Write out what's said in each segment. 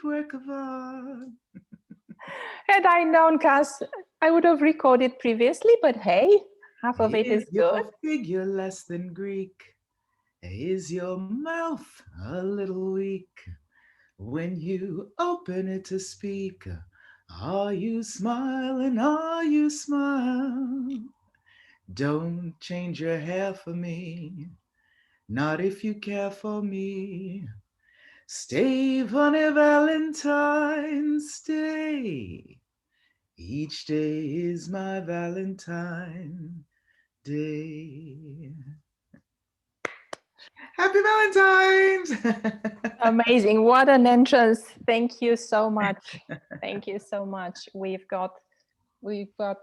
work of art. Had I known, Kass, I would have recorded previously, but hey, half of it is your good. figure less than Greek? Is your mouth a little weak? When you open it to speak, are you smiling? Are you smile? Don't change your hair for me, not if you care for me. Stay, funny Valentine, stay. Each day is my Valentine Day. Happy Valentine's! Amazing. What an entrance. Thank you so much. Thank you so much. We've got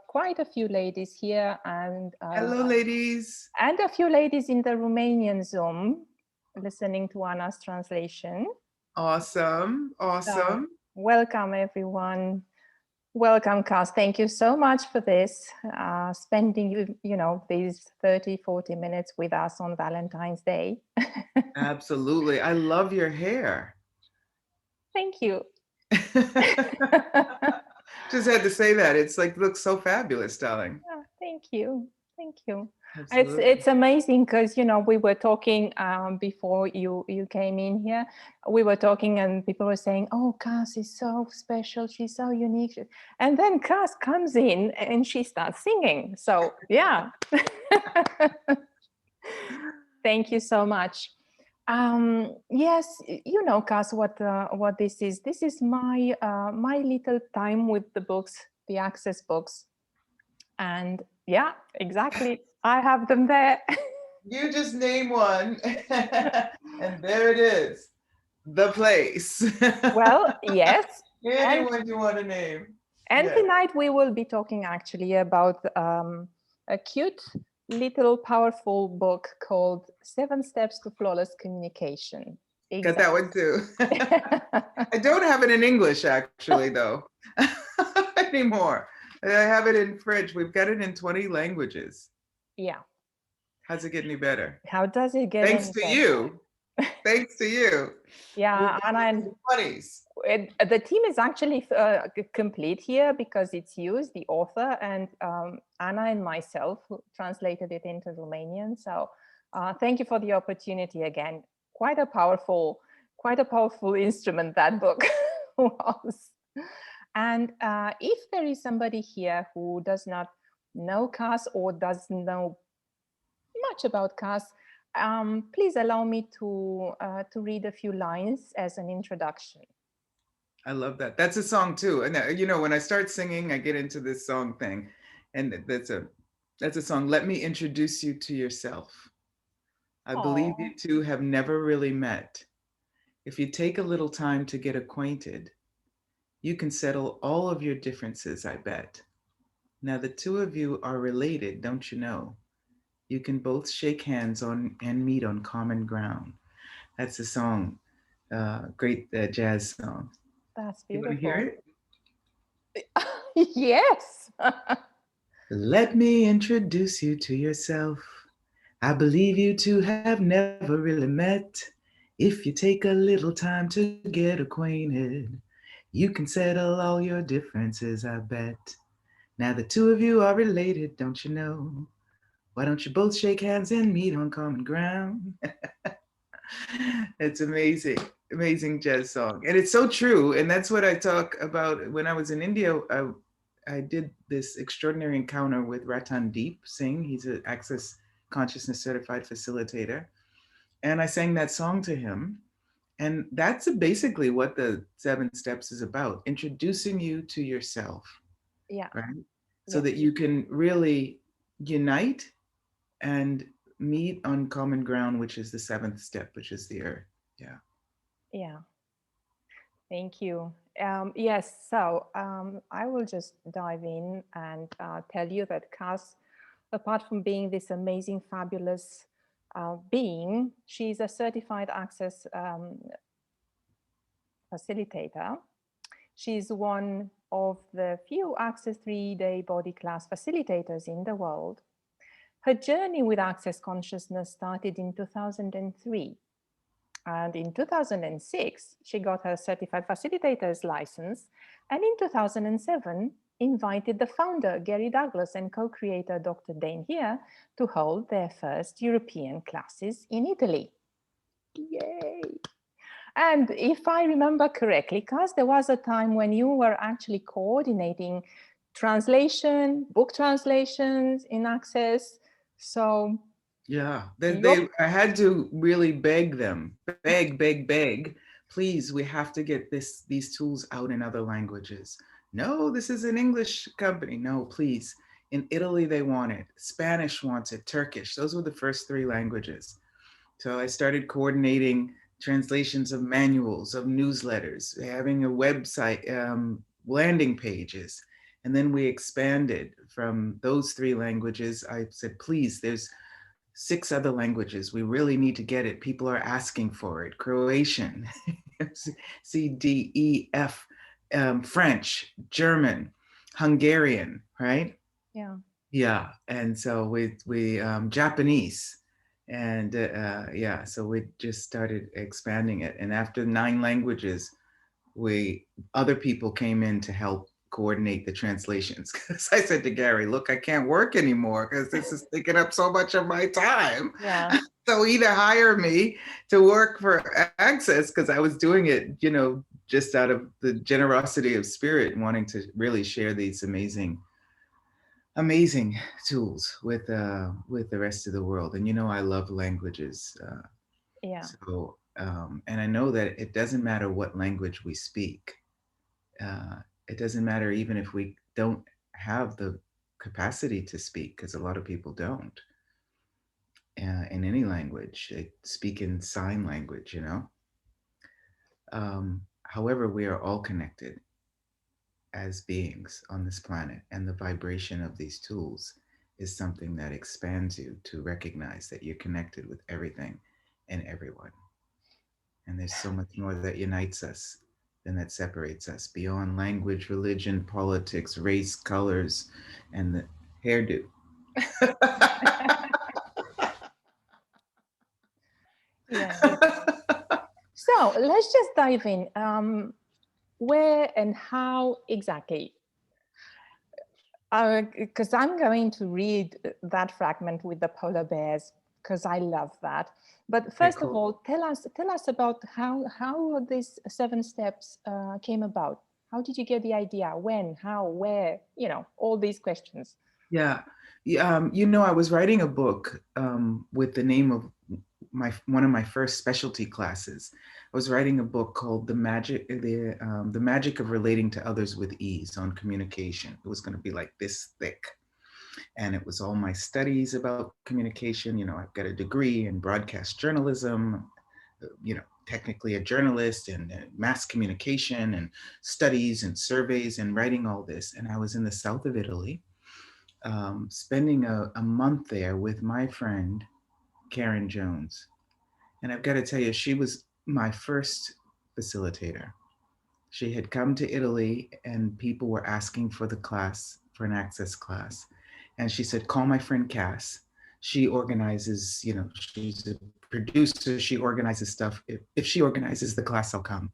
quite a few ladies here and Hello, ladies. And a few ladies in the Romanian Zoom listening to Anna's translation. Awesome. Awesome. So, welcome, everyone. Welcome, Kass. Thank you so much for this, spending, these 30, 40 minutes with us on Valentine's Day. Absolutely. I love your hair. Thank you. Just had to say that. It's like, looks so fabulous, darling. Oh, thank you. Thank you. Absolutely. It's amazing because, we were talking before you came in here. We were talking and people were saying, oh, Kass is so special. She's so unique. And then Kass comes in and she starts singing. So, yeah. Thank you so much. Yes, Kass, what this is. This is my my little time with the books, the Access books. And yeah, exactly. I have them there. You just name one, and there it is, the place. Well, yes. Anyone you want to name. And yes. Tonight we will be talking actually about a cute, little, powerful book called 7 Steps to Flawless Communication. Got that one too. I don't have it in English, actually, though, anymore. I have it in French. We've got it in 20 languages. Yeah. How's it get any better? How does it get Thanks to you. Thanks to you. Yeah, Anna, and 20s. The team is actually complete here because it's you, the author, and Anna and myself who translated it into Romanian. So thank you for the opportunity again. Quite a powerful instrument that book was. And if there is somebody here who does not know Kass or doesn't know much about Kass, please allow me to read a few lines as an introduction. I love that. That's a song too. And when I start singing, I get into this song thing, and that's a song. Let me introduce you to yourself. I believe you two have never really met. If you take a little time to get acquainted, you can settle all of your differences, I bet. Now the two of you are related, don't you know? You can both shake hands on and meet on common ground. That's a song, great jazz song. That's beautiful. You want to hear it? Yes. Let me introduce you to yourself. I believe you two have never really met. If you take a little time to get acquainted, you can settle all your differences, I bet. Now the two of you are related, don't you know? Why don't you both shake hands and meet on common ground? It's amazing, amazing jazz song. And it's so true. And that's what I talk about when I was in India. I did this extraordinary encounter with Ratan Deep Singh. He's an Access Consciousness certified facilitator. And I sang that song to him. And that's basically what the 7 Steps is about, introducing you to yourself. Yeah. Right? So that you can really unite and meet on common ground, which is the 7th step, which is the earth. Yeah. Yeah. Thank you. Yes, so I will just dive in and tell you that Kass, apart from being this amazing, fabulous being, she's a certified Access facilitator. She's one of the few Access 3-day body class facilitators in the world. Her journey with Access Consciousness started in 2003. And in 2006, she got her certified facilitator's license. And in 2007, invited the founder, Gary Douglas, and co-creator, Dr. Dane here, to hold their first European classes in Italy. Yay! And if I remember correctly, Kass, there was a time when you were actually coordinating translation, book translations in Access. So yeah, I had to really beg them, beg. Please, we have to get these tools out in other languages. No, this is an English company. No, please. In Italy, they want it. Spanish wants it. Turkish. Those were the first 3 languages. So I started coordinating translations of manuals, of newsletters, having a website, landing pages. And then we expanded from those 3 languages. I said, please, there's 6 other languages. We really need to get it. People are asking for it. Croatian, C, D, E, F, French, German, Hungarian, right? Yeah. Yeah. And so we Japanese. And yeah, so we just started expanding it. And after 9 languages, other people came in to help coordinate the translations. Because I said to Gary, look, I can't work anymore because this is taking up so much of my time. Yeah. So either hire me to work for Access, because I was doing it, just out of the generosity of spirit, wanting to really share these amazing tools with the rest of the world. And I love languages. Yeah. So and I know that it doesn't matter what language we speak. It doesn't matter even if we don't have the capacity to speak, because a lot of people don't. In any language, they speak in sign language. However, we are all connected as beings on this planet, and the vibration of these tools is something that expands you to recognize that you're connected with everything and everyone. And there's so much more that unites us than that separates us, beyond language, religion, politics, race, colors, and the hairdo. Yeah. So let's just dive in. Where and how exactly? Because I'm going to read that fragment with the polar bears, because I love that. But first Cool. of all, tell us about how these 7 steps came about. How did you get the idea? When? How? Where? All these questions. Yeah. I was writing a book with the name of one of my first specialty classes. I was writing a book called The Magic of Relating to Others with Ease on Communication. It was going to be like this thick. And it was all my studies about communication. I've got a degree in broadcast journalism, technically a journalist, and mass communication and studies and surveys and writing all this. And I was in the south of Italy, spending a month there with my friend, Karen Jones. And I've got to tell you, she was my first facilitator. She had come to Italy and people were asking for the class, for an Access class. And she said, call my friend Kass. She organizes, she's a producer. She organizes stuff. If she organizes the class, I'll come.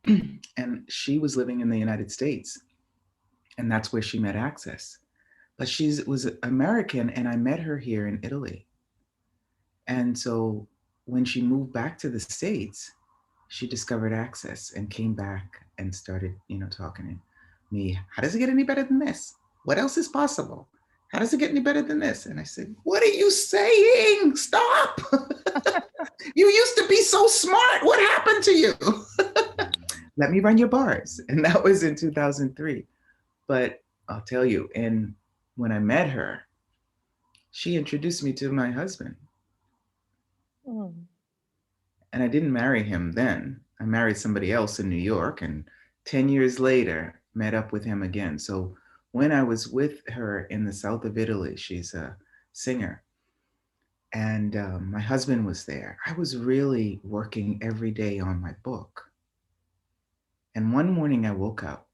And she was living in the United States. And that's where she met Access. But she was American, and I met her here in Italy. And so when she moved back to the States, she discovered Access and came back and started, talking to me. How does it get any better than this? What else is possible? How does it get any better than this? And I said, what are you saying? Stop. You used to be so smart. What happened to you? Let me run your bars. And that was in 2003. But I'll tell you, and when I met her, she introduced me to my husband. Mm. And I didn't marry him then. I married somebody else in New York, and 10 years later, met up with him again. So when I was with her in the south of Italy, she's a singer, and my husband was there. I was really working every day on my book. And one morning I woke up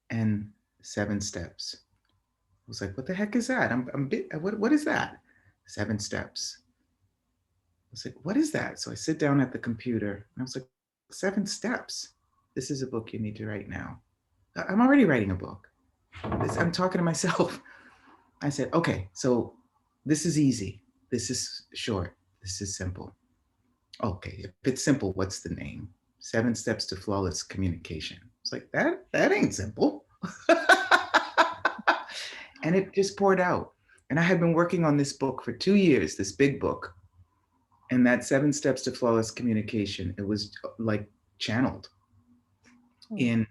and 7 steps. I was like, what the heck is that? What is that? 7 steps. was like, what is that? So I sit down at the computer and I was like, 7 steps. This is a book you need to write now. I'm already writing a book. I'm talking to myself. I said, okay, so this is easy. This is short. This is simple. Okay, if it's simple, what's the name? 7 Steps to Flawless Communication. It's like, that ain't simple. And it just poured out. And I had been working on this book for 2 years, this big book. And that 7 Steps to Flawless Communication, it was like channeled in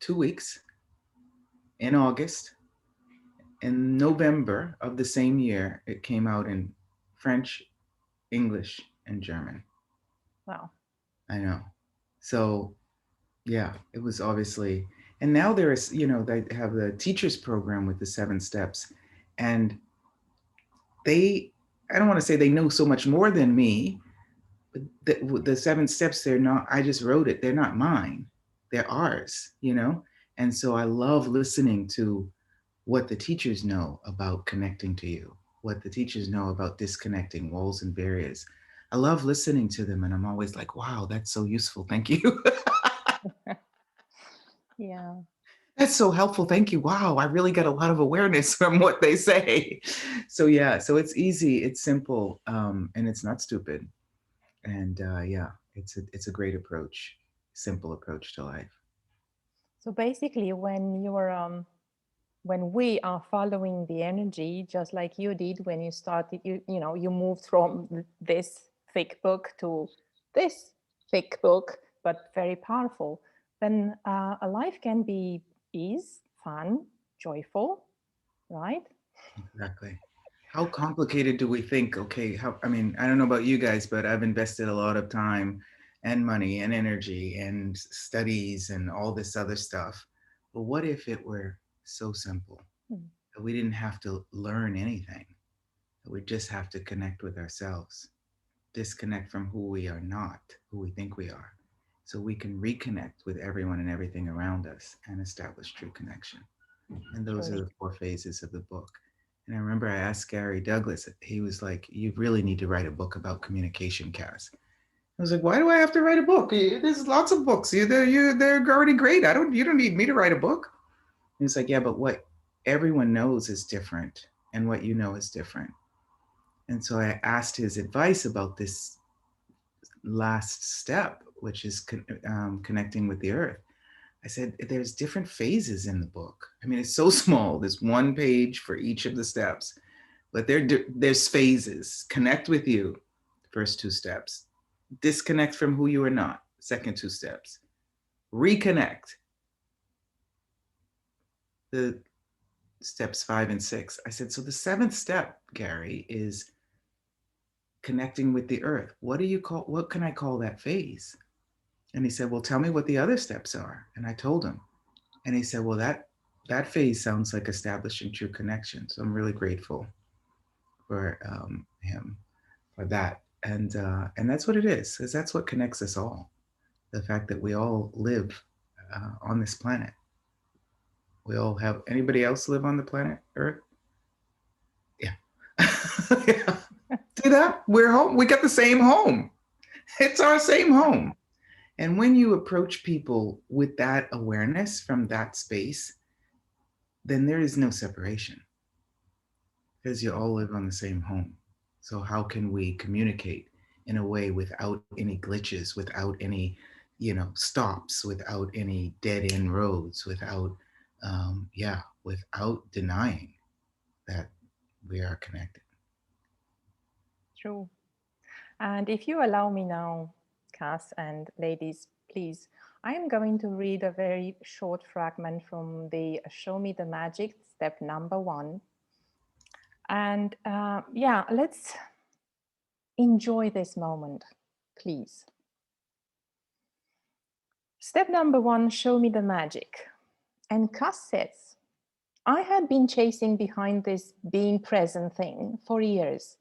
2 weeks, in August. In November of the same year, it came out in French, English, and German. Wow. I know. So yeah, it was obviously, and now there is, they have the teachers program with the 7 steps, and I don't want to say they know so much more than me, but the 7 steps, they're not, I just wrote it. They're not mine. They're ours, And so I love listening to what the teachers know about connecting to you, what the teachers know about disconnecting walls and barriers. I love listening to them, and I'm always like, wow, that's so useful. Thank you. Yeah. That's so helpful. Thank you. Wow, I really got a lot of awareness from what they say. So yeah, so it's easy, it's simple, and it's not stupid. And yeah, it's a great approach, simple approach to life. So basically, when we are following the energy, just like you did when you started, you moved from this thick book to this thick book, but very powerful, then a life can be ease, fun, joyful, right? Exactly. How complicated do we think? Okay, I don't know about you guys, but I've invested a lot of time and money and energy and studies and all this other stuff. But what if it were so simple that we didn't have to learn anything, that we just have to connect with ourselves, disconnect from who we are not, who we think we are, so we can reconnect with everyone and everything around us and establish true connection. And those are the 4 phases of the book. And I remember I asked Gary Douglas, he was like, you really need to write a book about communication, Kass. I was like, why do I have to write a book? There's lots of books. They're already great. You don't need me to write a book. He was like, yeah, but what everyone knows is different, and what you know is different. And so I asked his advice about this last step, which is connecting with the earth. I said, there's different phases in the book. I mean, it's so small. There's 1 page for each of the steps, but there's phases. Connect with you, first 2 steps. Disconnect from who you are not, second 2 steps. Reconnect, the steps 5 and 6. I said, so the 7th step, Gary, is connecting with the earth. What can I call that phase? And he said, well, tell me what the other steps are. And I told him. And he said, well, that phase sounds like establishing true connection. So I'm really grateful for him for that. And that's what it is, because that's what connects us all. The fact that we all live on this planet. We all have, anybody else live on the planet Earth? Yeah. Yeah. See that? We're home. We got the same home. It's our same home. And when you approach people with that awareness from that space, then there is no separation, because you all live on the same home. So how can we communicate in a way without any glitches, without any, stops, without any dead end roads, without denying that we are connected. True. And if you allow me now, Kass and ladies, please, I am going to read a very short fragment from the Show Me the Magic, step number 1. And let's enjoy this moment, please. Step number 1, show me the magic. And Kass says, I had been chasing behind this being present thing for years,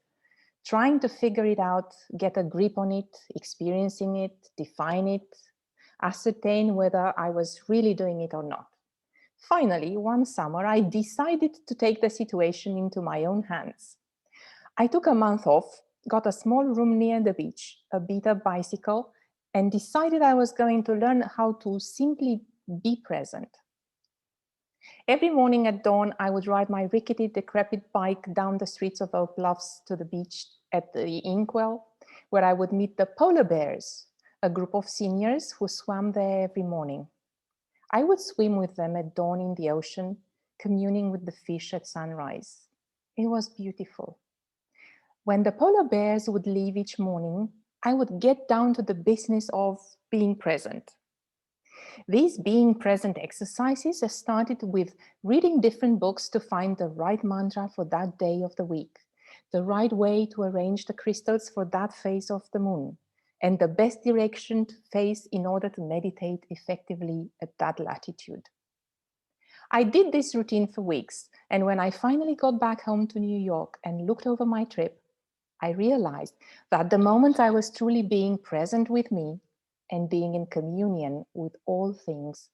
trying to figure it out, get a grip on it, experiencing it, define it, ascertain whether I was really doing it or not. Finally, one summer, I decided to take the situation into my own hands. I took a month off, got a small room near the beach, a beat up bicycle, and decided I was going to learn how to simply be present. Every morning at dawn, I would ride my rickety, decrepit bike down the streets of Oak Bluffs to the beach at the Inkwell, where I would meet the polar bears, a group of seniors who swam there every morning. I would swim with them at dawn in the ocean, communing with the fish at sunrise. It was beautiful. When the polar bears would leave each morning, I would get down to the business of being present. These being present exercises started with reading different books to find the right mantra for that day of the week, the right way to arrange the crystals for that phase of the moon, and the best direction to face in order to meditate effectively at that latitude. I did this routine for weeks, and when I finally got back home to New York and looked over my trip, I realized that the moment I was truly being present with me and being in communion with all things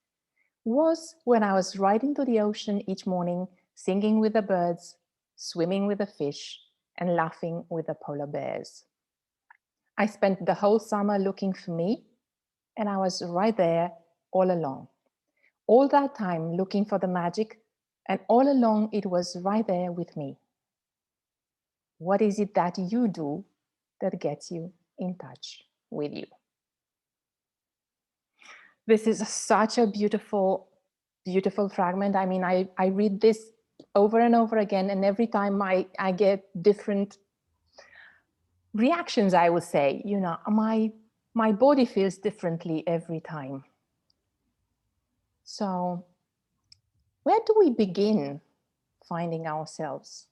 was when I was riding to the ocean each morning, singing with the birds, swimming with the fish, and laughing with the polar bears. I spent the whole summer looking for me, and I was right there all along. All that time looking for the magic, and all along it was right there with me. What is it that you do that gets you in touch with you? This is such a beautiful, beautiful fragment. I mean, I read this over and over again, and every time I get different reactions, I would say. You know, my body feels differently every time. So where do we begin finding ourselves?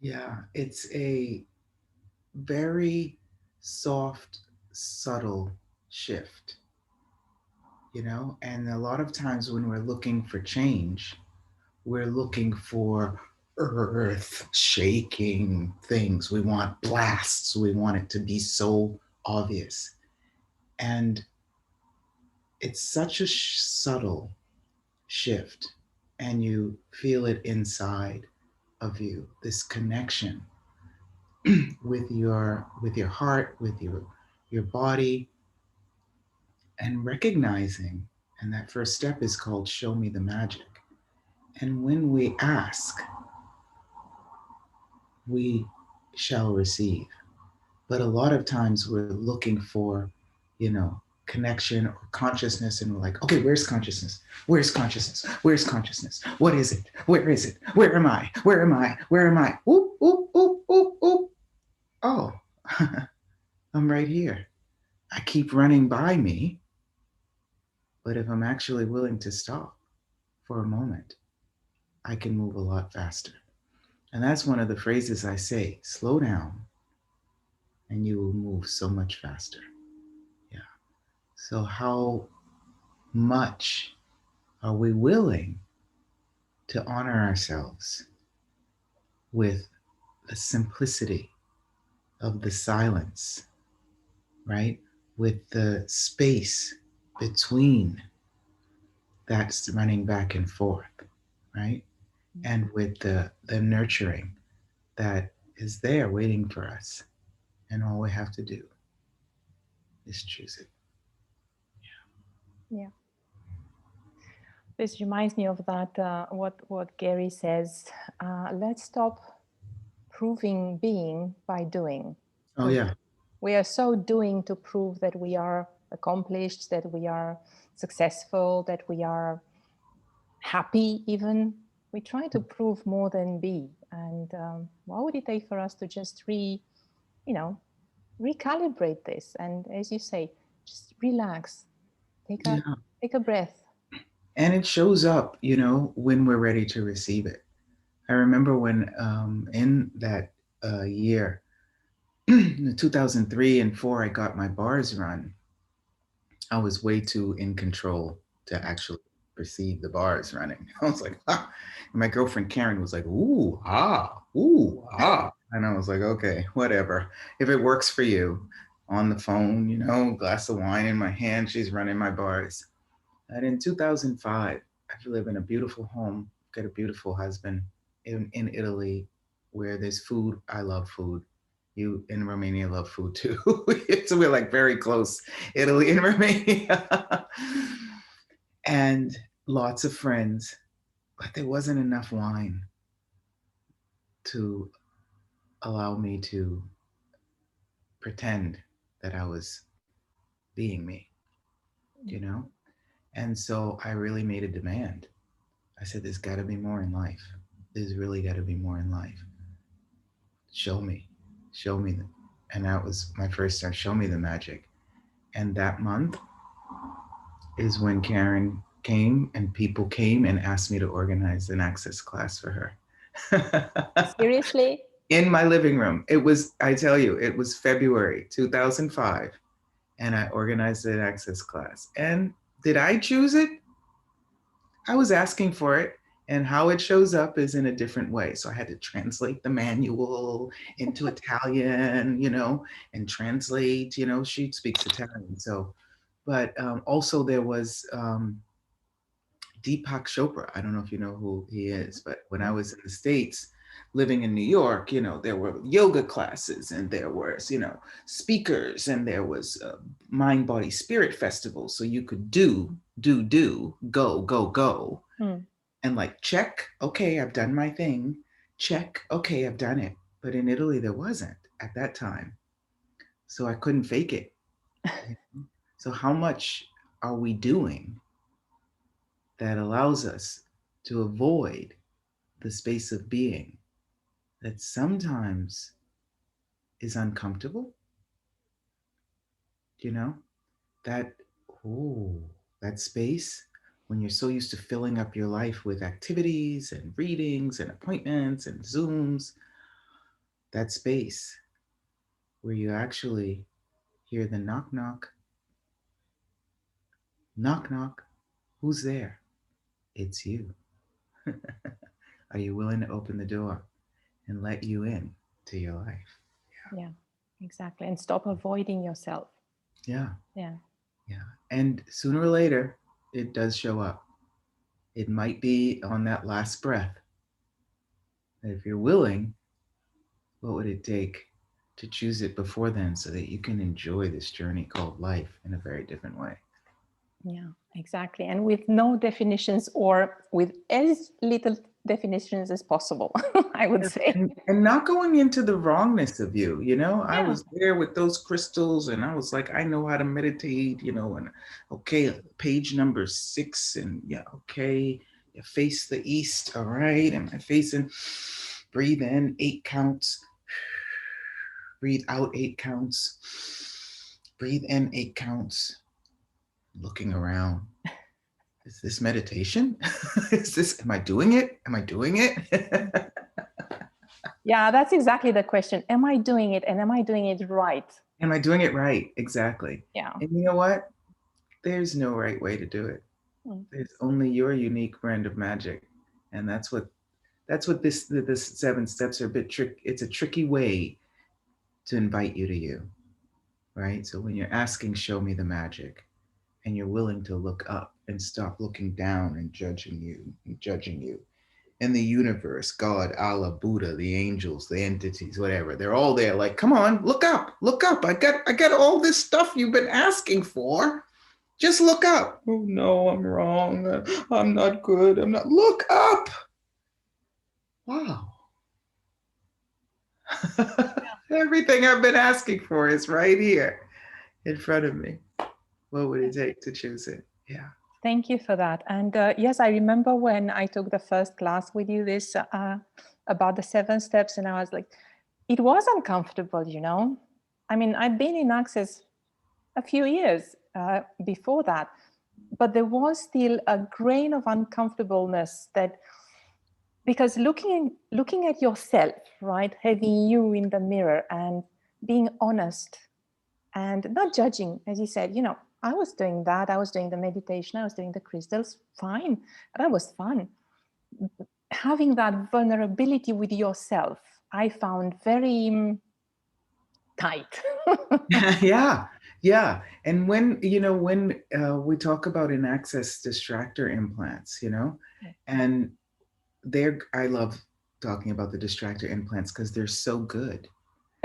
Yeah, it's a very soft, subtle shift, you know? And a lot of times when we're looking for change, we're looking for earth shaking things. We want blasts. We want it to be so obvious. And it's such a subtle shift, and you feel it inside of you, this connection with your heart, with your body, and recognizing. And that first step is called show me the magic. And when we ask, we shall receive. But a lot of times we're looking for, you know, connection or consciousness, and we're like, okay, where's consciousness? Where's consciousness? Where's consciousness? What is it? Where is it? Where am I? Where am I? Where am I? Oop, oop, oop, oop, oop. Oh, I'm right here. I keep running by me, but if I'm actually willing to stop for a moment, I can move a lot faster. And that's one of the phrases I say: slow down and you will move so much faster. Yeah. So, how much are we willing to honor ourselves with the simplicity of the silence, right? With the space between that's running back and forth, right? And with the nurturing that is there waiting for us. And all we have to do is choose it. Yeah. This reminds me of that, what Gary says, let's stop proving being by doing. Oh, yeah. We are so doing to prove that we are accomplished, that we are successful, that we are happy even. We try to prove more than be. And what would it take for us to just recalibrate this? And as you say, just relax, take a breath. And it shows up, you know, when we're ready to receive it. I remember when in that year, 2003 and 4, I got my bars run. I was way too in control to actually perceive the bars running. I was like, ah. And my girlfriend Karen was like, ooh, ah. And I was like, okay, whatever. If it works for you, on the phone, you know, glass of wine in my hand, she's running my bars. And in 2005, I live in a beautiful home, got a beautiful husband in Italy, where there's food. I love food. You in Romania love food too. So we're like very close, Italy and Romania. And lots of friends, but there wasn't enough wine to allow me to pretend that I was being me, you know? And so I really made a demand. I said, there's got to be more in life. There's really got to be more in life. Show me them. And that was my first time. Show me the magic. And that month is when Karen came and people came and asked me to organize an access class for her. Seriously? In my living room. It was, I tell you, it was February 2005. And I organized an access class. And did I choose it? I was asking for it. And how it shows up is in a different way. So I had to translate the manual into Italian, you know, and translate, you know, she speaks Italian. So, but also there was Deepak Chopra. I don't know if you know who he is, but when I was in the States, living in New York, you know, there were yoga classes and there was, you know, speakers and there was mind, body, spirit festivals. So you could do, go. And like, check, okay, I've done my thing. Check, okay, I've done it. But in Italy, there wasn't at that time. So I couldn't fake it. So how much are we doing that allows us to avoid the space of being that sometimes is uncomfortable? You know, that, that space when you're so used to filling up your life with activities and readings and appointments and Zooms, that space where you actually hear the knock, knock, knock, knock, who's there? It's you. Are you willing to open the door and let you in to your life? Yeah, exactly. And stop avoiding yourself. Yeah. Yeah. Yeah. And sooner or later, it does show up. It might be on that last breath. And if you're willing, what would it take to choose it before then so that you can enjoy this journey called life in a very different way? Yeah, exactly. And with no definitions or with as little definitions as possible, I would say. And not going into the wrongness of you, you know, Yeah. I was there with those crystals and I was like, I know how to meditate, you know, and okay, page number 6 and yeah, okay, you face the east, all right, am I facing, breathe in 8 counts, breathe out 8 counts, breathe in 8 counts, looking around. Is this meditation? Am I doing it? Am I doing it? Yeah, that's exactly the question. Am I doing it? And am I doing it right? Am I doing it right? Exactly. Yeah. And you know what? There's no right way to do it. There's only your unique brand of magic. And that's what this 7 steps are a bit trick. It's a tricky way to invite you to you. Right? So when you're asking, show me the magic, and you're willing to look up and stop looking down and judging you. And the universe, God, Allah, Buddha, the angels, the entities, whatever, they're all there like, come on, look up. I got all this stuff you've been asking for. Just look up. Oh no, I'm wrong. I'm not good. Look up. Wow. Everything I've been asking for is right here in front of me. What would it take to choose it? Yeah. Thank you for that. And yes, I remember when I took the first class with you, this about the 7 steps, and I was like, it was uncomfortable, you know. I mean, I'd been in Access a few years before that, but there was still a grain of uncomfortableness that, because looking at yourself, right, having you in the mirror and being honest and not judging, as you said, you know, I was doing that. I was doing the meditation. I was doing the crystals. Fine. That was fun. Having that vulnerability with yourself, I found very tight. Yeah. And when we talk about in Access distractor implants, you know, and I love talking about the distractor implants because they're so good.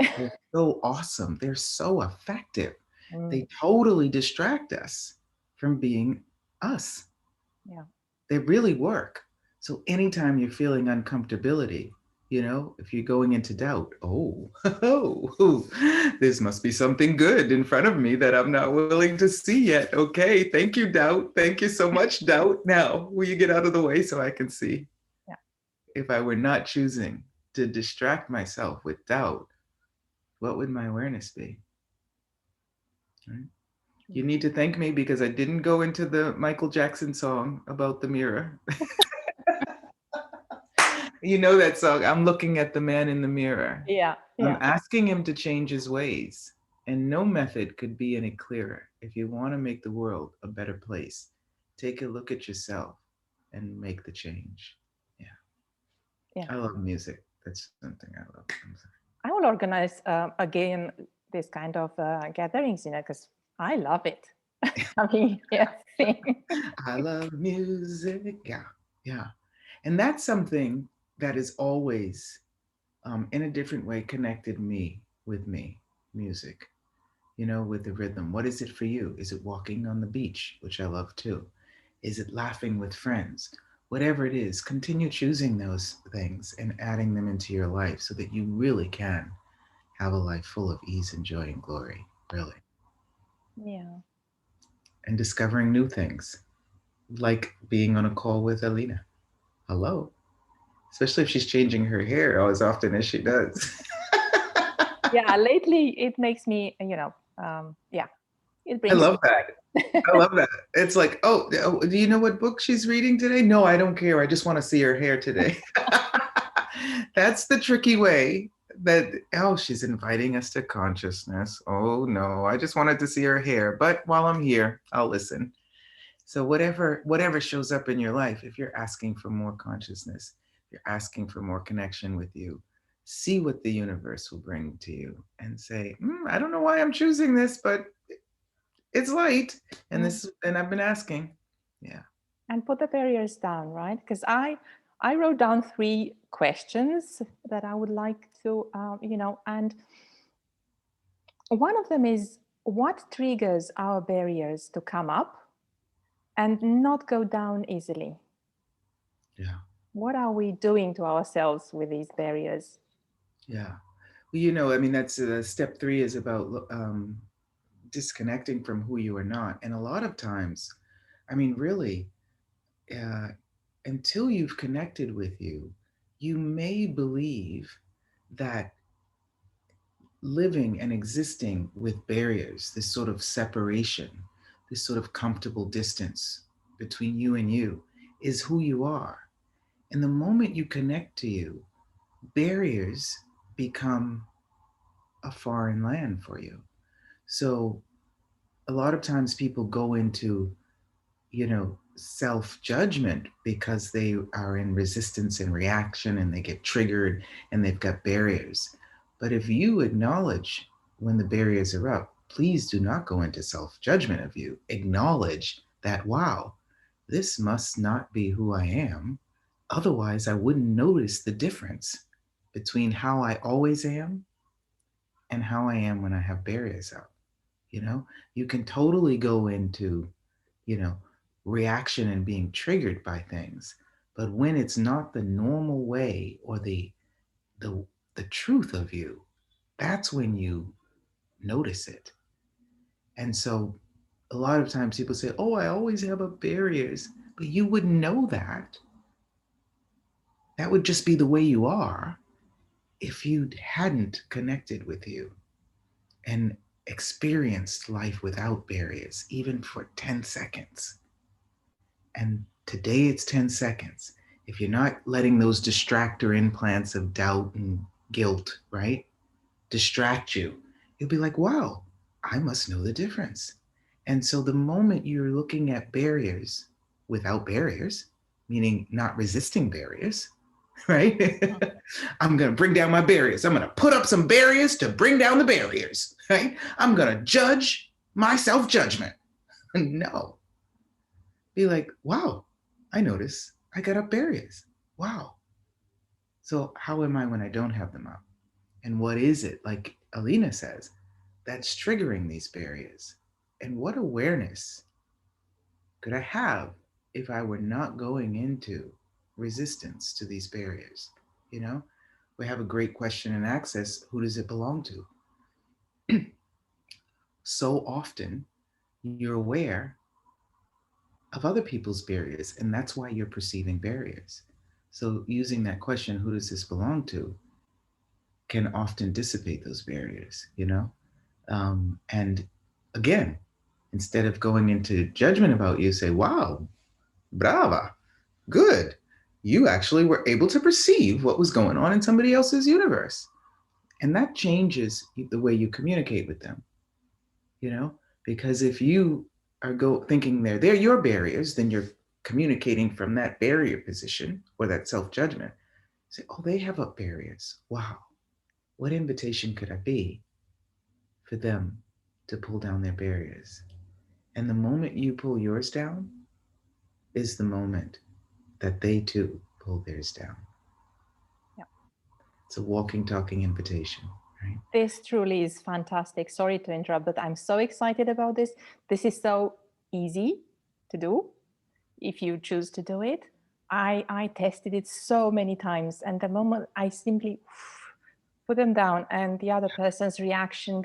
They're so awesome. They're so effective. Mm, They totally distract us from being us. yeah. They really work. So anytime you're feeling uncomfortability, if you're going into doubt, this must be something good in front of me that I'm not willing to see yet. Okay, thank you, doubt. Thank you so much, doubt. Now, will you get out of the way so I can see? Yeah. If I were not choosing to distract myself with doubt, what would my awareness be? Right? You need to thank me because I didn't go into the Michael Jackson song about the mirror. You know that song, I'm looking at the man in the mirror. Yeah. I'm Yeah. asking him to change his ways. And no method could be any clearer. If you want to make the world a better place, take a look at yourself and make the change. Yeah. Yeah. I love music. That's something I love. I will organize again this kind of gatherings, because I love it. I mean, yeah, sing. I love music. Yeah. Yeah. And that's something that is always, in a different way, connected me, music, with the rhythm. What is it for you? Is it walking on the beach, which I love too? Is it laughing with friends? Whatever it is, continue choosing those things and adding them into your life so that you really can have a life full of ease and joy and glory, really. Yeah. And discovering new things, like being on a call with Alina. Hello. Especially if she's changing her hair as often as she does. Yeah. Lately, it makes me, yeah, it I brings. love that. I love that. It's like, do you know what book she's reading today? No, I don't care. I just want to see her hair today. That's the tricky way that, she's inviting us to consciousness. Oh no, I just wanted to see her hair. But while I'm here, I'll listen. So whatever shows up in your life, if you're asking for more consciousness, if you're asking for more connection with you, see what the universe will bring to you and say, I don't know why I'm choosing this, but it's light. And I've been asking. Yeah. And put the barriers down, right? Because I wrote down 3 questions that I would like to, and one of them is, what triggers our barriers to come up and not go down easily? Yeah. What are we doing to ourselves with these barriers? Yeah. Well, I mean, that's step 3 is about disconnecting from who you are not. And a lot of times, I mean, really, uh, until you've connected with you, you may believe that living and existing with barriers, this sort of separation, this sort of comfortable distance between you, is who you are. And the moment you connect to you, barriers become a foreign land for you. So a lot of times people go into, self-judgment because they are in resistance and reaction and they get triggered and they've got barriers. But if you acknowledge when the barriers are up, please do not go into self-judgment of you. Acknowledge that, wow, this must not be who I am. Otherwise, I wouldn't notice the difference between how I always am and how I am when I have barriers up. You can totally go into, you know, reaction and being triggered by things. But when it's not the normal way or the the truth of you, that's when you notice it. And so a lot of times people say, "Oh, I always have up barriers," but you wouldn't know that. That would just be the way you are if you hadn't connected with you and experienced life without barriers, even for 10 seconds. And today it's 10 seconds. If you're not letting those distractor implants of doubt and guilt, right, distract you, you'll be like, wow, I must know the difference. And so the moment you're looking at barriers without barriers, meaning not resisting barriers, right? I'm going to bring down my barriers. I'm going to put up some barriers to bring down the barriers, right? I'm going to judge my self-judgment. No. Be like, wow, I notice I got up barriers. Wow. So how am I when I don't have them up? And what is it, like Alina says, that's triggering these barriers? And what awareness could I have if I were not going into resistance to these barriers? You know, we have a great question in Access: who does it belong to? So often you're aware of other people's barriers, and that's why you're perceiving barriers. So using that question, who does this belong to, can often dissipate those barriers, you know? And again, instead of going into judgment about you, say, wow, brava, good. You actually were able to perceive what was going on in somebody else's universe. And that changes the way you communicate with them, you know? Because if you are thinking they're your barriers, then you're communicating from that barrier position or that self-judgment. Say, oh, they have up barriers. Wow. What invitation could I be for them to pull down their barriers? And the moment you pull yours down is the moment that they too pull theirs down. Yeah. It's a walking, talking invitation, right? This truly is fantastic. Sorry to interrupt, but I'm so excited about this. This is so easy to do if you choose to do it. I tested it so many times, and the moment I simply put them down and the other person's reaction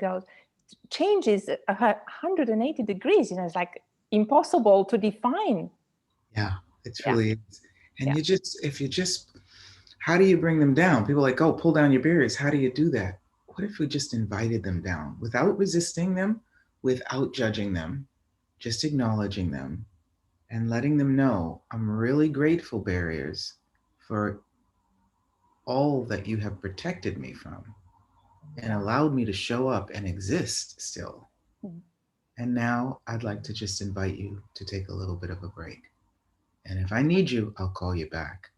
changes 180 degrees, you know, it's like impossible to define. Yeah, it truly is. And Yeah. if you just, how do you bring them down? People are like, oh, pull down your barriers. How do you do that? What if we just invited them down without resisting them, without judging them, just acknowledging them and letting them know, I'm really grateful, barriers, for all that you have protected me from and allowed me to show up and exist still. Mm. And now I'd like to just invite you to take a little bit of a break. And if I need you, I'll call you back.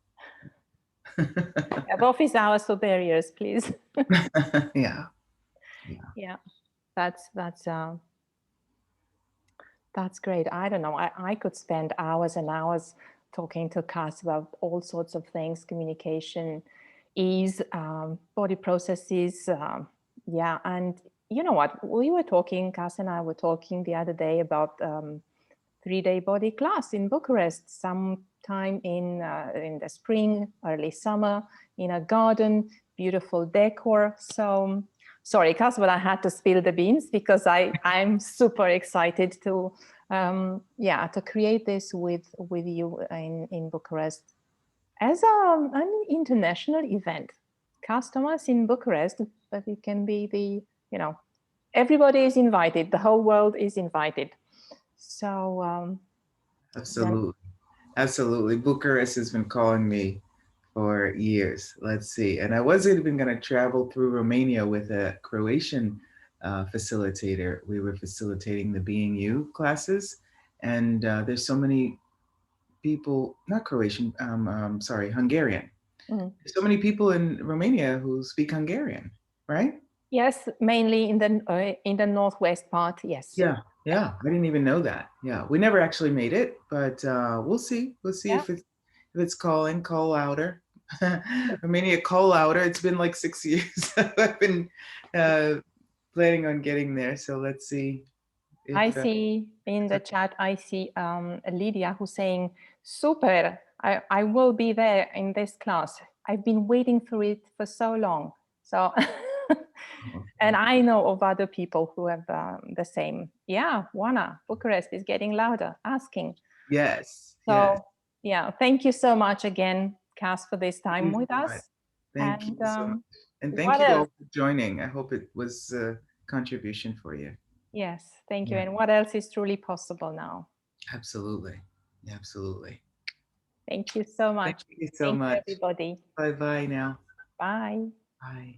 Have office hours for barriers, please. Yeah. Yeah, that's great. I don't know. I could spend hours and hours talking to Kass about all sorts of things, communication, ease, body processes. Yeah, and you know what? We were talking, Kass and I were talking the other day about 3-day body class in Bucharest, sometime in the spring, early summer, in a garden, beautiful decor. So sorry, Kass, but I had to spill the beans because I'm super excited to create this with you in Bucharest as an international event. Kass Thomas in Bucharest, but it can be everybody is invited. The whole world is invited. So Absolutely. Bucharest has been calling me for years. Let's see. And I wasn't even going to travel through Romania with a Croatian facilitator. We were facilitating the Being You classes. And there's so many people, not Croatian, sorry, Hungarian. Mm. There's so many people in Romania who speak Hungarian, right? Yes, mainly in the northwest part. Yes. Yeah. I didn't even know that. Yeah, we never actually made it, but we'll see. We'll see if it's calling. Call louder. Romania, call louder. It's been like 6 years. I've been planning on getting there, so let's see. I see in the chat, I see Lydia who's saying, super, I will be there in this class. I've been waiting for it for so long. So, and I know of other people who have the same. Yeah, Juana, Bucharest is getting louder, asking. Yes. So, yeah, thank you so much again, Kass, for this time with us. Thank you so much. And thank you all for joining. I hope it was a contribution for you. Yes, thank you. And what else is truly possible now? Absolutely. Absolutely. Thank you so much. Thank you so much. Everybody. Bye-bye now. Bye. Bye.